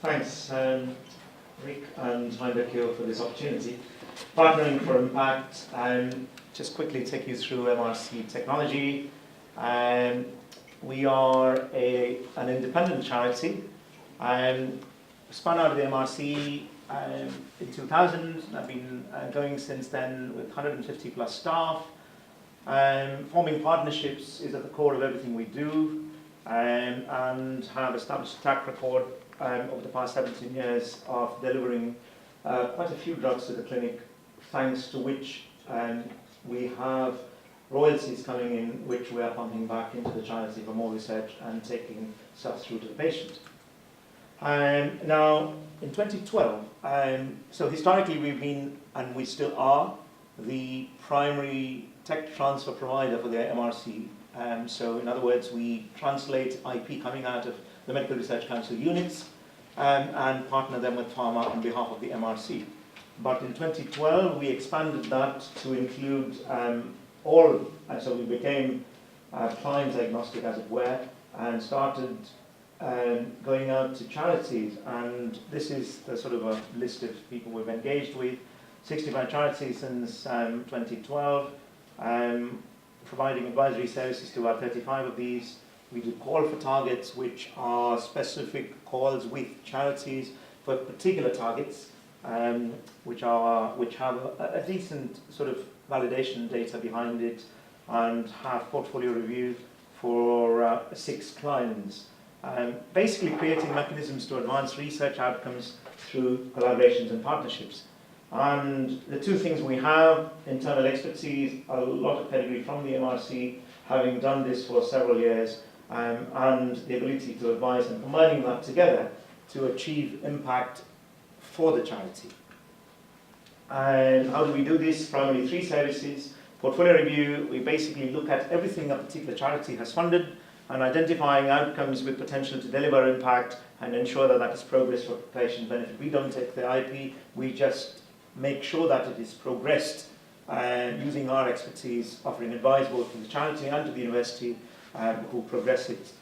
Thanks, Rick and Heinrich here for this opportunity. Partnering for Impact, just quickly take you through MRC technology. We are an independent charity. Spun out of the MRC in 2000. I've been going since then with 150 plus staff. Forming partnerships is at the core of everything we do, and have established a track record over the past 17 years of delivering quite a few drugs to the clinic, thanks to which we have royalties coming in, which we are pumping back into the charity for more research and taking stuff through to the patient. Now, in 2012, so historically we've been, and we still are, the primary tech transfer provider for the MRC. So in other words, we translate IP coming out of the Medical Research Council units and partner them with pharma on behalf of the MRC. But in 2012, we expanded that to include all, and so we became client agnostic, as it were, and started going out to charities. And this is the sort of a list of people we've engaged with. 65 charities since 2012, providing advisory services to about 35 of these. We do call for targets, which are specific calls with charities for particular targets, which have a decent sort of validation data behind it, and have portfolio review for 6 clients. Basically creating mechanisms to advance research outcomes through collaborations and partnerships. And the two things we have: internal expertise, a lot of pedigree from the MRC, having done this for several years, and the ability to advise, and combining that together to achieve impact for the charity. And how do we do this? Primarily 3 services. Portfolio review, we basically look at everything a particular charity has funded and identifying outcomes with potential to deliver impact and ensure that that is progress for patient benefit. We don't take the IP, we just make sure that it is progressed using our expertise, offering advice both to the charity and to the university who progress it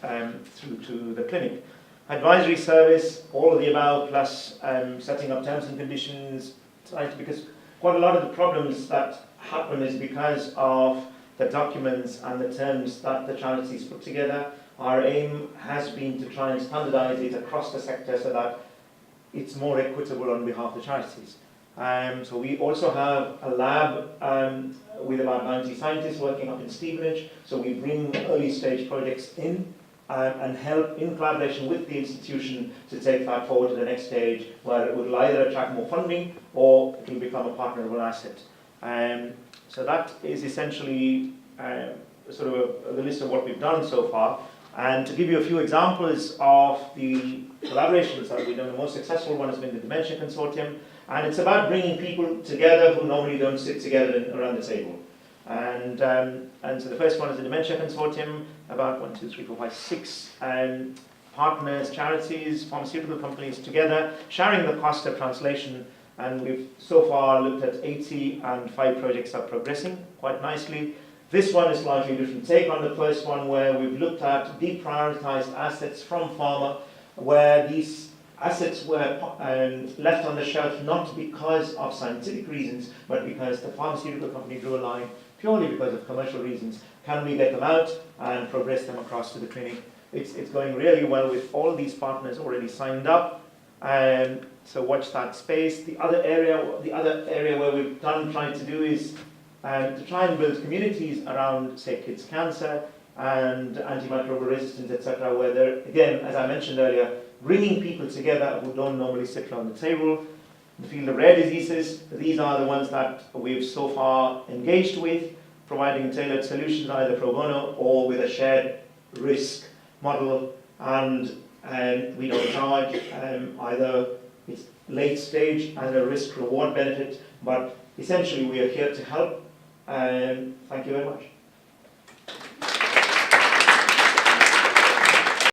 through to the clinic. Advisory service, all of the above, plus setting up terms and conditions, right? Because quite a lot of the problems that happen is because of the documents and the terms that the charities put together. Our aim has been to try and standardize it across the sector so that it's more equitable on behalf of the charities. So we also have a lab with about 90 scientists working up in Stevenage. So we bring early stage projects in and help in collaboration with the institution to take that forward to the next stage, where it will either attract more funding or it will become a partnerable asset. So that is essentially sort of the list of what we've done so far. And to give you a few examples of the collaborations that we've done, the most successful one has been the Dementia Consortium. And it's about bringing people together who normally don't sit together around the table. And so the first one is the Dementia Consortium, about 1, 2, 3, 4, 5, 6 partners, charities, pharmaceutical companies together, sharing the cost of translation. And we've so far looked at 80, and 5 projects are progressing quite nicely. This one is slightly different take on the first one, where we've looked at deprioritized assets from pharma, where these assets were left on the shelf not because of scientific reasons, but because the pharmaceutical company drew a line purely because of commercial reasons. Can we get them out and progress them across to the clinic? It's going really well with all these partners already signed up. So watch that space. The other area where we've tried to do is to try and build communities around, say, kids' cancer and antimicrobial resistance, etc., where they're, again, as I mentioned earlier, bringing people together who don't normally sit around the table. In the field of rare diseases, these are the ones that we've so far engaged with, providing tailored solutions either pro bono or with a shared risk model, and we don't charge either. It's late stage and a risk reward benefit, but essentially we are here to help. Thank you very much.